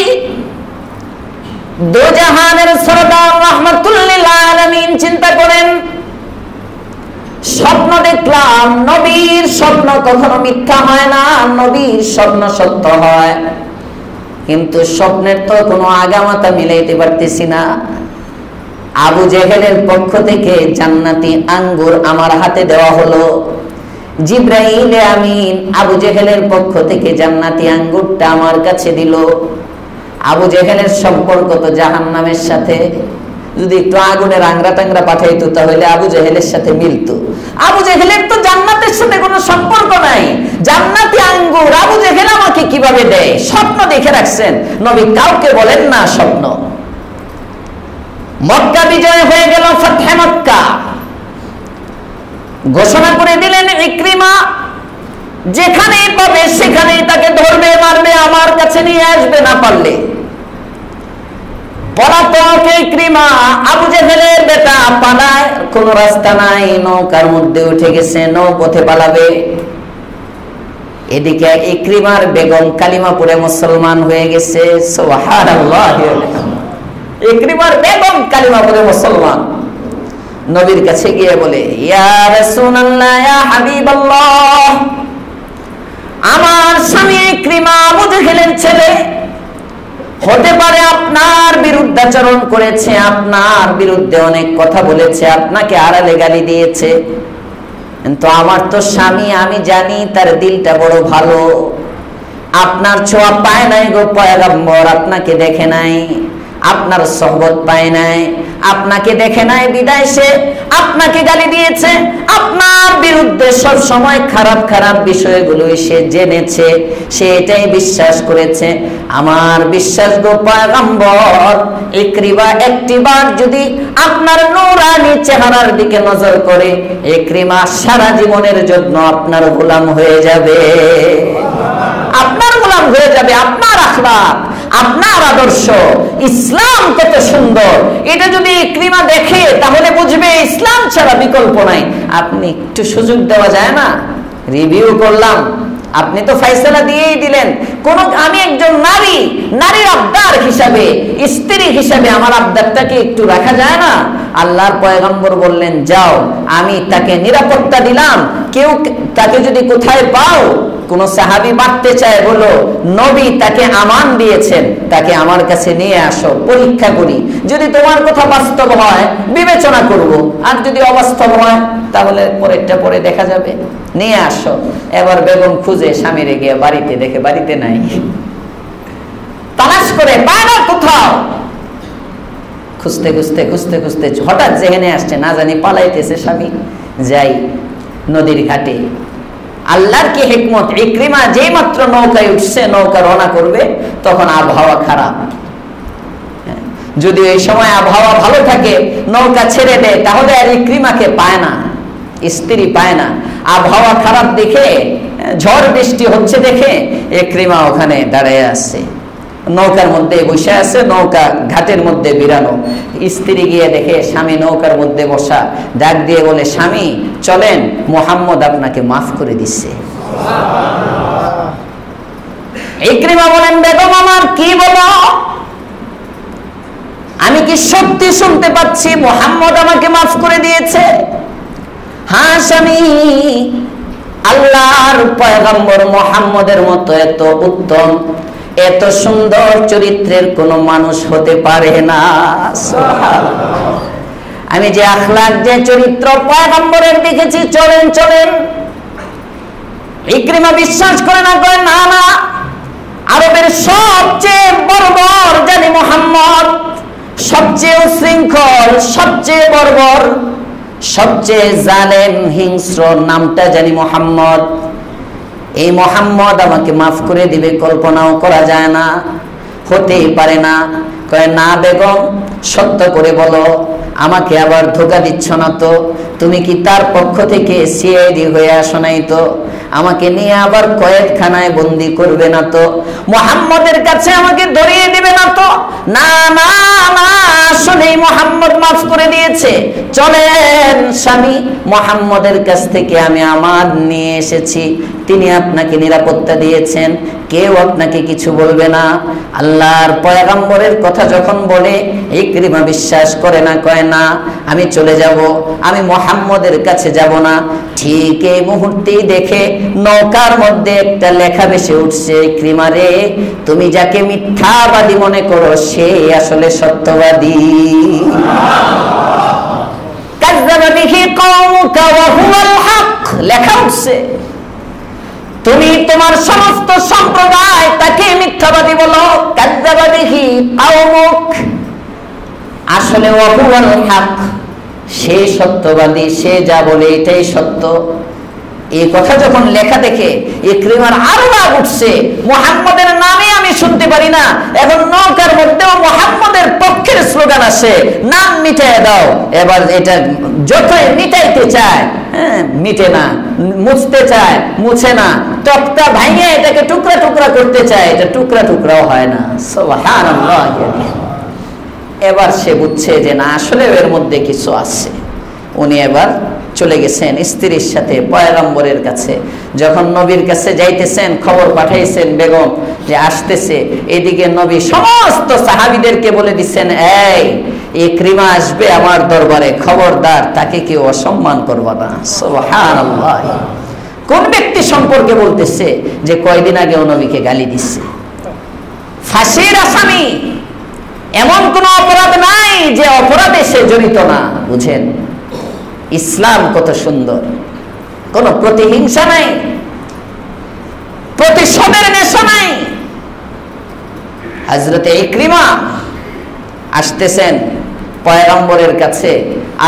দো জাহানের সরদার রাহমাতুল লিল আলামিন। চিন্তা করেন, স্বপ্ন দেখলাম, নবীর স্বপ্ন কখনো মিথ্যা হয় না, নবীর স্বপ্ন সত্য হয়, কিন্তু স্বপ্নের তো কোনো আগামাতা মিলাইতে পারতেছি না। আবু জেহেলের পক্ষ থেকে জান্নাতি আঙ্গুর আমার হাতে দেওয়া হলো। জিবরাইল আমিন আবু জেহেলের পক্ষ থেকে জান্নাতি আঙ্গুরটা আমার কাছে দিল। আবু জেহেলের সম্পর্ক তো জাহান্নামের সাথে, যদি একটু আগুনের আংরা টাংরা পাঠাইতো তাহলে আবু জেহেলের সাথে মিলতো। আবু জেহেলের তো জান্নাতের সাথে কোনো সম্পর্ক নাই। জান্নাতি আঙ্গুর আবু জেহেল আমাকে কিভাবে দেয়? স্বপ্ন দেখে রাখছেন, নবী কাউকে বলেন না স্বপ্ন। মক্কা বিজয় হয়ে গেল, ফাতহে মক্কা ঘোষণা করে দিলেন, ইকরিমা যেখানেই পাবে সেখানেই তাকে ধরবে, মারবে, আমার কাছে নিয়ে আসবে, না পারলে পলাতক ইকরিমা। আবু জেহেলের বেটা পালায়, কোন রাস্তা নাই, নৌকার মধ্যে উঠে গেছে, নৌপথে পালাবে। এদিকে ইকরিমার বেগম কালিমা পড়ে মুসলমান হয়ে গেছে। সুবহানাল্লাহ, ইকরিমার বেগম কালিমা পড়ে মুসলমান। নবীর কাছে গিয়ে বলে, ইয়া রাসূলুল্লাহ, ইয়া হাবিবাল্লাহ, আমার স্বামী ইকরিমা আবু জেহেলের ছেলে, হতে পারে আপনার বিরুদ্ধাচরণ করেছে, আপনার বিরুদ্ধে অনেক কথা বলেছে, আপনাকে আড়ালে গালি দিয়েছে, কিন্তু আমার তো স্বামী, আমি জানি তার দিলটা বড় ভালো। আপনার ছোঁয়া পায় নাই গো পয়গম্বর, আপনাকে দেখে নাই, আপনার সোহবত পায় নাই, আপনাকে দেখে নাই বিদায় সে আপনাকে গালি দিয়েছে, আপনার বিরুদ্ধে সব সময় খারাপ খারাপ বিষয়গুলো সে জেনেছে, সে এটাই বিশ্বাস করেছে। আমার বিশ্বাস গো পয়গম্বর, ইকরিমা একটিবার যদি আপনার নূরানি চেহারার দিকে নজর করে, ইকরিমা সারা জীবনের জন্য আপনার গোলাম হয়ে যাবে, আপনার গোলাম হয়ে যাবে। আপনার আখলাক, আপনার আদর্শ, ইসলাম কত সুন্দর, এটা যদি ইকরিমা দেখে তাহলে বুঝবে ইসলাম ছাড়া বিকল্প নাই। আপনি একটু সুযোগ দেওয়া যায় না? রিভিউ করলাম, আপনি তো ফয়সালা দিয়েই দিলেন। কোন আমি একজন নারী, নারীর আবদার হিসাবে, স্ত্রী হিসাবে আমার আবদারটাকে একটু রাখা যায় না? আল্লাহর পয়গম্বর বললেন, যাও, আমি তাকে নিরাপত্তা দিলাম। কেউ তাকে যদি কোথায় পাও, কোন সাহাবী বাড়তে চায়, বলো নবী তাকে আমান দিয়েছেন, তাকে আমার কাছে নিয়ে আসো, পরীক্ষা করি, যদি তোমার কথা বাস্তব হয় বিবেচনা করব, আর যদি অবাস্তব হয় তাহলে পরেরটা পরে দেখা যাবে, নিয়ে আসো। এবার বেগম খুঁজে স্বামীরে গিয়ে বাড়িতে দেখে বাড়িতে নাই, তালাশ করে পায় না কোথাও, খুঁজতে খুঁজতে খুঁজতে খুঁজতে হঠাৎ জেহেনে আসছে, না জানি পালাইতেছে স্বামী। যাই নদীর ঘাটে, আল্লাহর কি হিকমত, ইকরিমা যেই মাত্র নৌকায় উঠছে, নৌকা রওনা করবে, তখন আবহাওয়া খারাপ। যদি এই সময় আবহাওয়া ভালো থাকে, নৌকা ছেড়ে দেয়, তাহলে আর ইকরিমাকে পায় না, স্ত্রী পায় না। আবহাওয়া খারাপ দেখে, ঝড় বৃষ্টি হচ্ছে দেখে ইকরিমা ওখানে দাঁড়িয়ে আছে, নৌকার মধ্যে বসে আছে, নৌকা ঘাটের মধ্যে বিরানো। স্ত্রী গিয়ে দেখে স্বামী নৌকার মধ্যে বসা, ডাক দিয়ে বলে, স্বামী চলেন, মুহাম্মদ আপনাকে মাফ করে দিচ্ছে। ইকরিমা বলেন, বেগম আমার কি বলো, আমি কি সত্যি শুনতে পাচ্ছি মুহাম্মদ আমাকে মাফ করে দিয়েছে? হ্যাঁ স্বামী, আল্লাহর পয়গম্বর মুহাম্মদের মতো এত উত্তম, এত সুন্দর চরিত্রের কোন মানুষ হতে পারে না। আমি যে আখলাক, যে চরিত্র পয়গম্বরের দেখেছি, চলেন চলেন। ইকরিমা বিশ্বাস করে না, করে না না, আরবের সবচেয়ে বর্বর জানি মুহাম্মদ, সবচেয়ে উশৃঙ্খল, সবচেয়ে বর্বর, সবচেয়ে জালেম, হিংস্র নামটা জানি মুহাম্মদ। এই মুহাম্মদ আমাকে মাফ করে দিবে কল্পনাও করা যায় না, হতেই পারে না। কয়, না বেগম, সত্য করে বলো, আমাকে আবার ধোঁকা দিচ্ছ না তো? তুমি কি তার পক্ষ থেকে সিআইডি হয়ে আসো নাই তো? আমাকে নিয়ে আবার কয়েদখানায় বন্দি করবে না তো? মুহাম্মদের কাছে আমাকে ধরিয়ে দিবে না তো? না না না, আসলে মুহাম্মদ মাফ করে দিয়েছে, চলেন স্বামী, মুহাম্মদের কাছ থেকে আমি আমানত নিয়ে এসেছি, তিনি আপনাকে নিরাপত্তা দিয়েছেন, কেউ আপনাকে কিছু বলবে না। আল্লাহর পয়গম্বরের কথা যখন বলে ইকরিমা বিশ্বাস করে না, কয় না আমি চলে যাব, আমি মুহাম্মদের কাছে যাব না। ঠিক এই মুহূর্তেই দেখে নৌকার মধ্যে একটা লেখা ভেসে উঠছে, ইকরিমা রে, তুমি যাকে মিথ্যাবাদী মনে করো সে আসলে সত্যবাদী। কাযযাবা বিহি কওমুকা ওয়া হুয়াল হক, লেখা উঠছে, তুমি তোমার সমস্ত সম্প্রদায় তাকে মিথ্যাবাদী বলো। কাযযাবা বিহি কওমুক, আসলে ওয়া হুয়াল হক, সে সত্যবাদী, সে যা বলে এটাই সত্য। এই কথা যখন লেখা দেখে ইকরিমার আরো রাগ উঠছে, মুহাম্মদের নামে আমি শুনতে পারি না, এখন নৌকার মধ্যেও মুহাম্মদের পক্ষের স্লোগান আসে, নাম মিটায় দাও। এবার এটা যতই মিটাইতে চায়, মিটে না, মুছতে চায়, মুছে না, তক্তা ভাঙে এটাকে টুকরা টুকরা করতে চায়, এটা টুকরা টুকরাও হয় না। সুবহানাল্লাহ। এবার সে বুঝছে যে না, আসলে এর মধ্যে কিছু আছে। উনি এবার চলে গেছেন স্ত্রীর সাথে পয়গম্বরের কাছে। যখন নবীর কাছে যাইতেছেন, খবর পাঠাইছেন বেগম যে আসতেছে, এদিকে নবী সমস্ত সাহাবীদেরকে বলে দিচ্ছেন, এই ইকরিমা আসবে আমার দরবারে, খবরদার তাকে কেউ অসম্মান করবে না। সুবহানাল্লাহ। কোন ব্যক্তি সম্পর্কে বলতেছে যে কয়দিন আগেও নবীকে গালি দিচ্ছে? ফাঁসির আসামি, এমন কোন অপরাধ নাই যে অপরাধে সে জড়িত না। বুঝেন ইসলাম কত সুন্দর, কোন প্রতিহিংসা নাই, প্রতিশোধের নেশা নাই। হযরতে ইকরিমা আসতেছেন পয়গম্বরের কাছে।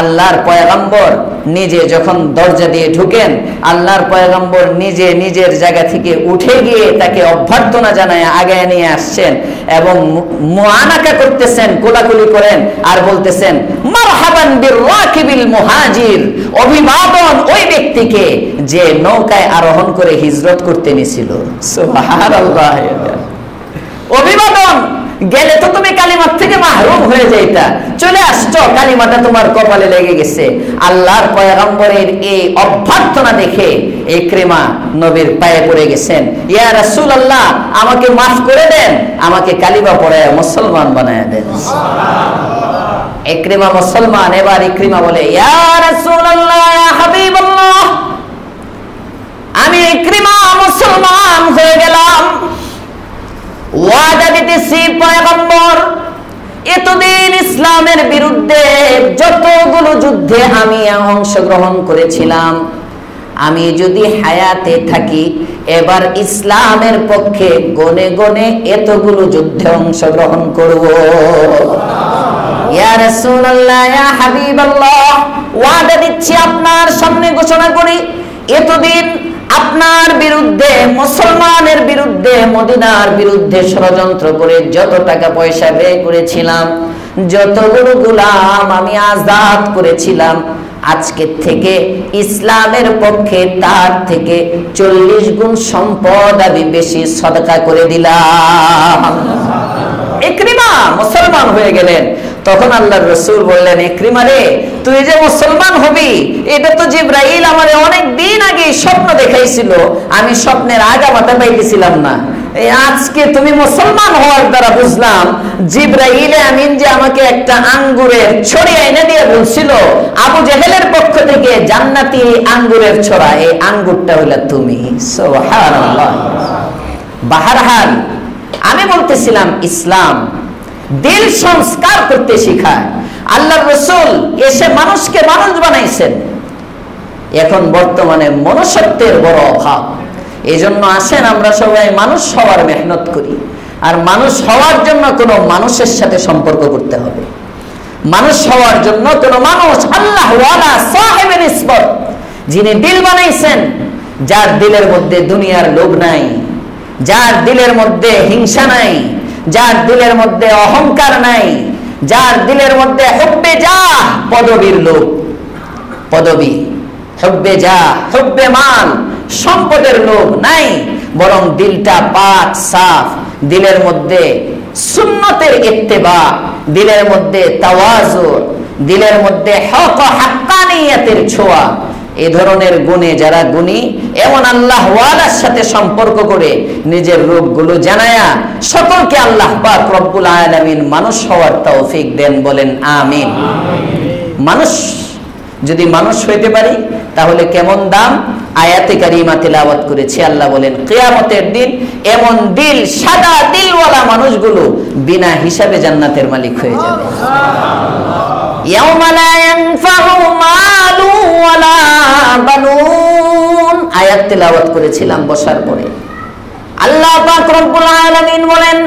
আল্লাহর পয়গম্বর নিজে যখন দরজা দিয়ে ঢুকেন, আল্লাহর পয়গম্বর নিজে নিজের জায়গা থেকে উঠে গিয়ে তাকে অভ্যর্থনা জানায় আগায় নিয়ে আসছেন এবং মুআনাকা করতেছেন, কোলাকুলি করেন আর বলতেছেন, মারহাবান বির-রাকিবিল মুহাজির, অভিবাদন ওই ব্যক্তিকে যে নৌকায় আরোহণ করে হিজরত করতে নিছিল। সুবহানাল্লাহ। অভিবাদন, গেলে তো তুমি কালিমার থেকে মাহরুম হয়ে যাইতা, চলে আসছো, কালিমাটা তোমার কপালে লেগে গেছে। আল্লাহর পয়গম্বরের এই অভ্যর্থনা দেখে ইকরিমা নবীর পায়ে পড়ে গেছেন, ইয়া রাসূলুল্লাহ আমাকে মাফ করে দেন, আমাকে কালিমা পড়ায় মুসলমান বানায় দেন। ইকরিমা মুসলমান। এবার ইকরিমা বলে, ইয়া রাসূলুল্লাহ, ইয়া হাবিবাল্লাহ, আমি ইকরিমা মুসলমান হয়ে গেলাম। ওয়াদা দিতেছি পয়গম্বর, এতদিন ইসলামের বিরুদ্ধে যতগুলো যুদ্ধে আমি অংশগ্রহণ করেছিলাম, আমি যদি হায়াতে থাকি এবার ইসলামের পক্ষে গনে গনে এতগুলো যুদ্ধে অংশগ্রহণ করব। ইয়া রাসূলুল্লাহ, ইয়া হাবিবাল্লাহ, ওয়াদা দিচ্ছি আপনার সামনে ঘোষণা করি, এতদিন আপনার বিরুদ্ধে, মুসলমানের বিরুদ্ধে, মদিনার বিরুদ্ধে ষড়যন্ত্র করে যত টাকা পয়সা ব্যয় করেছিলাম, যতগুলো গোলাম আমি আজাদ করেছিলাম, আজকে থেকে ইসলামের পক্ষে তার থেকে 40 গুণ সম্পদ আমি বেশি সদকা করে দিলাম। ইকরিমা মুসলমান হয়ে গেলেন। তখন আল্লাহর রাসূল বললেন, ইকরিমা রে, তুই যে মুসলমান হবি এটা তো জিবরাইল আমারে অনেক দিন আগে স্বপ্ন দেখাইছিল, আমি স্বপ্নের আগামাথা পাইতেছিলাম না। এই আজকে তুমি মুসলমান হওয়ার দ্বারা বুঝলাম জিবরাইল আমিন যে আমাকে একটা আঙ্গুরের ছড়ি এনে দিয়ে বলছিল আবু জেহেলের পক্ষ থেকে জান্নাতি আঙ্গুরের ছড়া, এই আঙ্গুরটা হলো তুমি। সুবহানাল্লাহ। বাহারহাল আমি বলতেছিলাম ইসলাম দিল সংস্কার করতে শেখায়। আল্লাহর রাসূল এসে মানুষকে মানুষ বানাইছেন। এখন বর্তমানে মনুষ্যত্বের বড় অভাব, এজন্য আসেন আমরা সবাই মানুষ হওয়ার মেহনত করি। আর মানুষ হওয়ার জন্য কোনো মানুষের সাথে সম্পর্ক করতে হবে। মানুষ হওয়ার জন্য কোনো মানুষ আল্লাহ ওয়ালা সাহেবে নিসবত, যিনি দিল বানাইছেন, যার দিলের মধ্যে দুনিয়ার লোভ নাই, যার দিলের মধ্যে হিংসা নাই, যার দিলের মধ্যে অহংকার নাই, যার দিলের মধ্যে হুব্বে জাহ, পদবীর লোভ, পদবী, হুব্বে জাহ, হুব্বে মান, সম্পদের লোভ নাই, বরং দিলটা পাক সাফ, দিলের মধ্যে সুন্নতের ইত্তেবা, দিলের মধ্যে তাওয়াজু, দিলের মধ্যে হক ও হাক্কানিয়াতের ছোঁয়া, এই ধরনের গুণে যারা গুণী, এমন আল্লাহ ওয়ালার সাথে সম্পর্ক করে নিজের রূপগুলো জানায়া সকলকে আল্লাহ পাক রব্বুল আলামিন মানুষ হওয়ার তৌফিক দেন, বলেন আমিন। মানুষ যদি মানুষ হইতে পারি তাহলে কেমন দাম। আয়াতে কারিমা তেলাওয়াত করেছি, আল্লাহ বলেন কিয়ামতের দিন এমন দিল, সাদা দিলওয়ালা মানুষগুলো বিনা হিসাবে জান্নাতের মালিক হয়ে যাবে। ইয়াউমা লা ইয়ানফাউ মালু ওয়ালা বানুন, আয়াত তেলাওয়াত করেছিলাম বসার পরে। আল্লাহ পাক রব্বুল আলামিন বলেন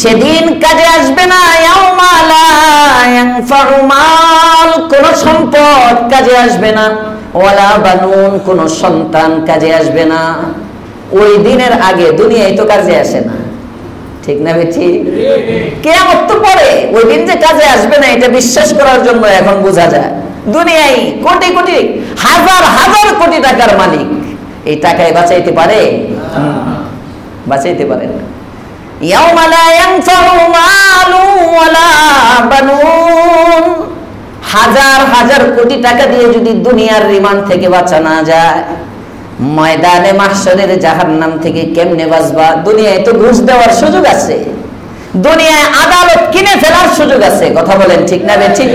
সেদিন কাজে আসবে না, ইয়াউমা লা ইয়ানফাউ মাল, কোন সম্পদ কাজে আসবে না, ওয়ালা বানুন, কোন সন্তান কাজে আসবে না। ওই দিনের আগে দুনিয়ায় তো কাজে আসে না, ঠিক না বেঠি? কিয়ামত তো পরে, ওই দিন যে কাজে আসবে না এটা বিশ্বাস করার জন্য এখন বোঝা যায় দুনিয়ায় কোটি কোটি হাজার হাজার কোটি টাকার মালিক এই টাকায় বাঁচাইতে পারে? বাঁচাইতে পারে না। ইয়াউমা লা ইয়ানফাউ মালু ওয়ালা বানুন, হাজার হাজার কোটি টাকা দিয়ে যদি দুনিয়ার রিমান্ড থেকে বাঁচা না যায়, ময়দানে মাহশরের জাহান্নাম থেকে কেমনে বাঁচবা? দুনিয়ায় তো ঘুষ দেওয়ার সুযোগ আছে, দুনিয়ায় আদালত কিনে ফেলার সুযোগ আছে, কথা বলেন ঠিক না ঠিক?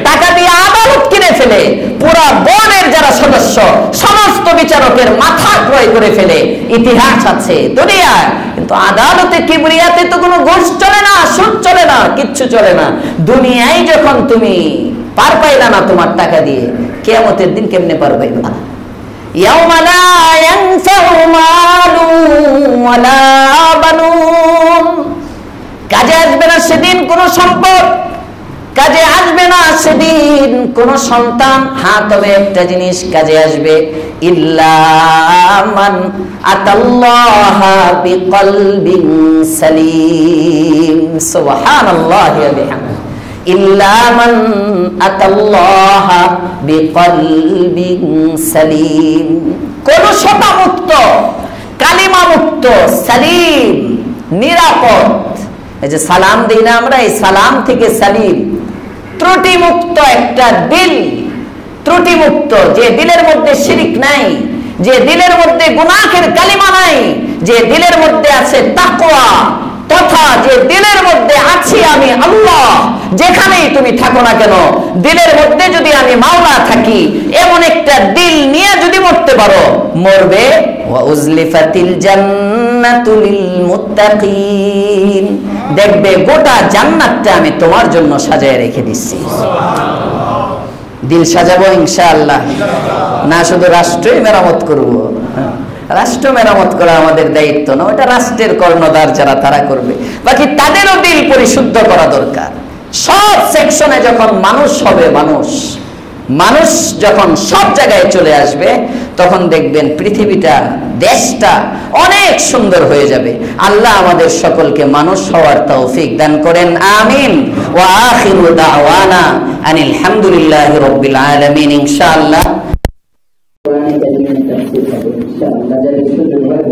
টাকা দিয়ে আদালত কিনে ফেলে পুরা বোর্ডের যারা সদস্য সমস্ত বিচারকের মাথা ক্রয় করে ফেলে, ইতিহাস আছে দুনিয়ায়। কিন্তু আদালতে কিবরিয়াতে তো কোনো ঘুষ চলে না, সুদ চলে না, কিচ্ছু চলে না। দুনিয়ায় যখন তুমি পার পাইলা না তোমার টাকা দিয়ে, কিয়ামতের দিন কেমনে পার পাইবা? ইয়াউমা লা ইয়ানফাউ মালু ওয়ালা বানুন, কাজে আসবে না সেদিন কোন সম্পদ, কাজে আসবে না সেদিন কোন সন্তান। হ্যাঁ, তবে একটা জিনিস কাজে আসবে, ইল্লা মান আতাল্লাহা বিকলবিন সালিম, সুবহানাল্লাহি ওয়া বিহামদিহি, ইল্লা মান আতাল্লাহা বিকলবিন সালিম, কোন শতা মুক্ত, কালিমা মুক্ত, সালিম, নিরাপদ। এই যে সালাম দিই না আমরা, এই সালাম থেকে সালিম, ত্রুটি মুক্ত একটা দিল, ত্রুটি মুক্ত, যে দিলের মধ্যে শিরিক নাই, যে দিলের মধ্যে গুনাহের কালিমা নাই, যে দিলের মধ্যে আছে তাকওয়া, তথা যে দিলের মধ্যে আছি আমি আল্লাহ, যেখানেই তুমি থাকো না কেন দিলের মধ্যে যদি আমি মাওলা থাকি, এমন একটা দিল নিয়ে যদি মরতে পারো, মরবে। ওয়া উজলিফাতিল জান্নাতু লিল মুত্তাকিন, দেখবে গোটা জান্নাতটা আমি তোমার জন্য সাজায় রেখে দিচ্ছি। দিল সাজাবো ইনশাআল্লাহ, না শুধু রাষ্ট্রই মেরামত করব। রাষ্ট্র মেরামত করা আমাদের দায়িত্ব না, ওটা রাষ্ট্রের কর্ণধার যারা তারা করবে, বাকি তাদেরও দিল পরিশুদ্ধ করা দরকার। সব সেকশনে যখন মানুষ হবে, মানুষ যখন সব জায়গায় চলে আসবে, তখন দেখবেন পৃথিবীটা, দেশটা অনেক সুন্দর হয়ে যাবে। আল্লাহ আমাদের সকলকে মানুষ হওয়ার তৌফিক দান করেন, আমিন। ওয়া আখিরু দাওয়ানা আনিল হামদুলিল্লাহি রাব্বিল আলামিন। ইনশাআল্লাহ কোরআনে কারীমের তাফসীর হবে ইনশাআল্লাহ, যারা সুযোগ হয়